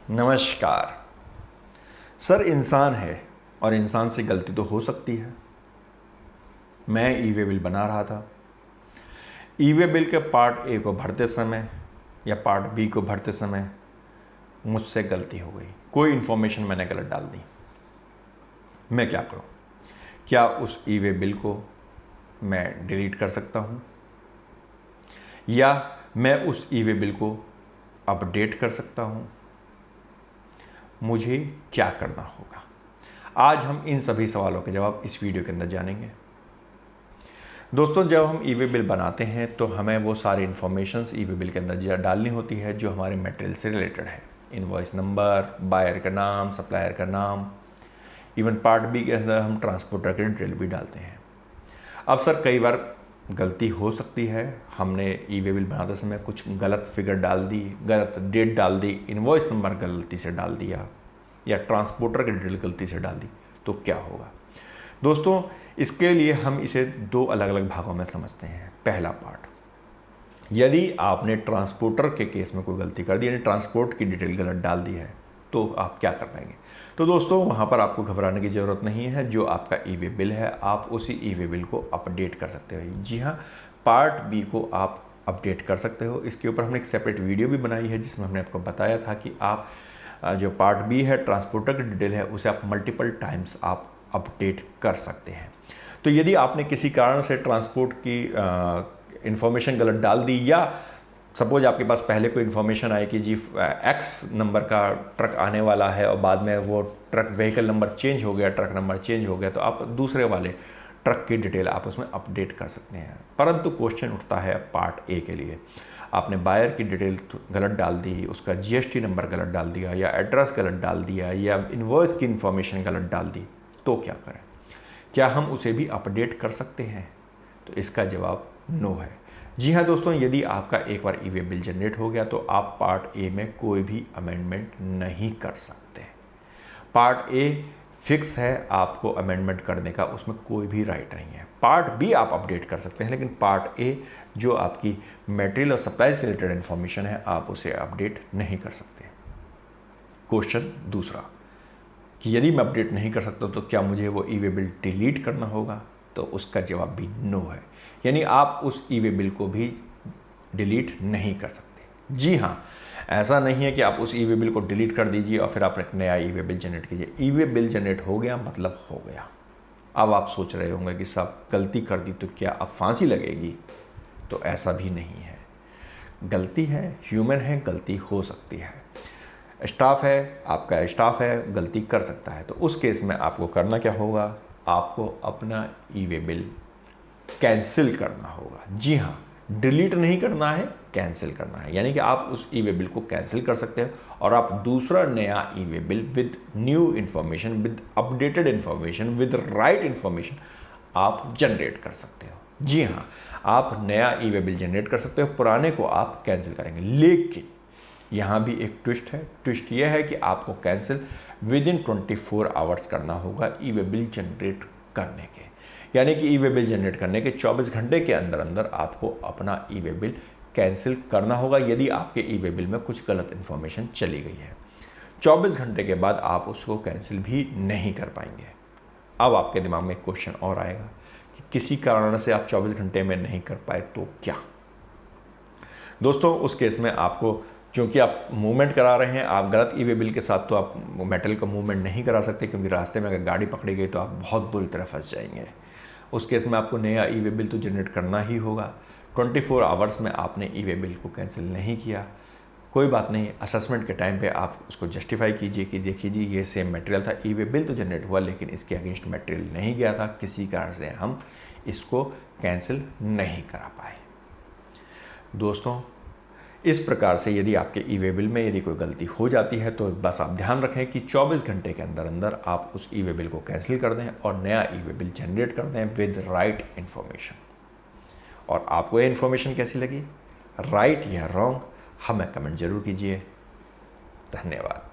नमस्कार सर। इंसान है और इंसान से गलती तो हो सकती है। मैं ई वे बिल बना रहा था। ई वे बिल के पार्ट ए को भरते समय या पार्ट बी को भरते समय मुझसे गलती हो गई। कोई इन्फॉर्मेशन मैंने गलत डाल दी। मैं क्या करूं? क्या उस ई वे बिल को मैं डिलीट कर सकता हूं या मैं उस ई वे बिल को अपडेट कर सकता हूं? मुझे क्या करना होगा? आज हम इन सभी सवालों के जवाब इस वीडियो के अंदर जानेंगे। दोस्तों, जब हम ई वे बिल बनाते हैं तो हमें वो सारी इन्फॉर्मेशंस ई वे बिल के अंदर डालनी होती है जो हमारे मटेरियल से रिलेटेड है। इनवॉइस नंबर, बायर का नाम, सप्लायर का नाम, इवन पार्ट बी के अंदर हम ट्रांसपोर्टर की डिटेल भी डालते हैं। अब सर कई बार गलती हो सकती है। हमने ई वे बिल बनाते समय कुछ गलत फिगर डाल दी, गलत डेट डाल दी, इनवॉइस नंबर गलती से डाल दिया या ट्रांसपोर्टर की डिटेल गलती से डाल दी, तो क्या होगा? दोस्तों, इसके लिए हम इसे दो अलग अलग भागों में समझते हैं। पहला पार्ट, यदि आपने ट्रांसपोर्टर के केस में कोई गलती कर दी, यानी ट्रांसपोर्ट की डिटेल गलत डाल दी है, तो आप क्या कर पाएंगे? तो दोस्तों, वहाँ पर आपको घबराने की ज़रूरत नहीं है। जो आपका ई वे बिल है, आप उसी ई वे बिल को अपडेट कर सकते हो। जी हाँ, पार्ट बी को आप अपडेट कर सकते हो। इसके ऊपर हमने एक सेपरेट वीडियो भी बनाई है जिसमें हमने आपको बताया था कि आप जो पार्ट बी है, ट्रांसपोर्टर की डिटेल है, उसे आप मल्टीपल टाइम्स आप अपडेट कर सकते हैं। तो यदि आपने किसी कारण से ट्रांसपोर्ट की इंफॉर्मेशन गलत डाल दी, या सपोज आपके पास पहले कोई इन्फॉर्मेशन आई कि जी एक्स नंबर का ट्रक आने वाला है और बाद में वो ट्रक व्हीकल नंबर चेंज हो गया, ट्रक नंबर चेंज हो गया, तो आप दूसरे वाले ट्रक की डिटेल आप उसमें अपडेट कर सकते हैं। परंतु क्वेश्चन उठता है पार्ट ए के लिए। आपने बायर की डिटेल गलत डाल दी, उसका जीएसटी नंबर गलत डाल दिया, या एड्रेस गलत डाल दिया, या इनवॉइस की इन्फॉर्मेशन गलत डाल दी, तो क्या करें? क्या हम उसे भी अपडेट कर सकते हैं? तो इसका जवाब नो है। जी हाँ दोस्तों, यदि आपका एक बार ई वे बिल जनरेट हो गया तो आप पार्ट ए में कोई भी अमेंडमेंट नहीं कर सकते। पार्ट ए फिक्स है, आपको अमेंडमेंट करने का उसमें कोई भी राइट नहीं है। पार्ट बी आप अपडेट कर सकते हैं, लेकिन पार्ट ए जो आपकी मटेरियल और सप्लाई से रिलेटेड इन्फॉर्मेशन है, आप उसे अपडेट नहीं कर सकते। क्वेश्चन दूसरा कि यदि मैं अपडेट नहीं कर सकता तो क्या मुझे वो ई वे बिल डिलीट करना होगा? तो उसका जवाब भी नो है। यानी आप उस ई वे बिल को भी डिलीट नहीं कर सकते। जी हाँ, ऐसा नहीं है कि आप उस ई वे बिल को डिलीट कर दीजिए और फिर आप एक नया ई वे बिल जनरेट कीजिए। ई वे बिल जनरेट हो गया मतलब हो गया। अब आप सोच रहे होंगे कि सब गलती कर दी तो क्या अब फांसी लगेगी? तो ऐसा भी नहीं है। गलती है, ह्यूमन है, गलती हो सकती है। स्टाफ है, आपका स्टाफ है, गलती कर सकता है। तो उस केस में आपको करना क्या होगा? आपको अपना ई वे बिल कैंसिल करना होगा। जी हाँ, डिलीट नहीं करना है, कैंसिल करना है। यानी कि आप उस ई वे बिल को कैंसिल कर सकते हैं और आप दूसरा नया e way bill with new information, with updated information, with right information आप जनरेट कर सकते हो। जी हाँ, आप नया ई वे बिल जनरेट कर सकते हो, पुराने को आप कैंसिल करेंगे। लेकिन यहाँ भी एक ट्विस्ट है। ट्विस्ट ये है कि आपको कैंसिल विद इन 24 आवर्स करना होगा ई वे बिल जनरेट करने के। यानी कि ई वे बिल जनरेट करने के 24 घंटे के अंदर अंदर आपको अपना ई वे बिल कैंसिल करना होगा यदि आपके ई वे बिल में कुछ गलत इन्फॉर्मेशन चली गई है। 24 घंटे के बाद आप उसको कैंसिल भी नहीं कर पाएंगे। अब आपके दिमाग में एक क्वेश्चन और आएगा कि किसी कारण से आप 24 घंटे में नहीं कर पाए तो क्या? दोस्तों, उस केस में आपको, क्योंकि आप मूवमेंट करा रहे हैं, आप गलत ई वे बिल के साथ तो आप मेटल का मूवमेंट नहीं करा सकते, क्योंकि रास्ते में अगर गाड़ी पकड़ी गई तो आप बहुत बुरी तरह फंस जाएंगे। उस केस में आपको नया ई वे बिल तो जनरेट करना ही होगा। 24 आवर्स में आपने ई वे बिल को कैंसिल नहीं किया, कोई बात नहीं। असेसमेंट के टाइम पे आप उसको जस्टिफाई कीजिए कि देखिए जी, ये सेम मटेरियल था, ई वे बिल तो जनरेट हुआ लेकिन इसके अगेंस्ट मटेरियल नहीं गया था, किसी कारण से हम इसको कैंसिल नहीं करा पाए। दोस्तों, इस प्रकार से यदि आपके ई वे बिल में यदि कोई गलती हो जाती है तो बस आप ध्यान रखें कि 24 घंटे के अंदर अंदर आप उस ई वे बिल को कैंसिल कर दें और नया ई वे बिल जनरेट कर दें विद राइट इन्फॉर्मेशन। और आपको ये इन्फॉर्मेशन कैसी लगी, राइट या रॉन्ग, हमें कमेंट जरूर कीजिए। धन्यवाद।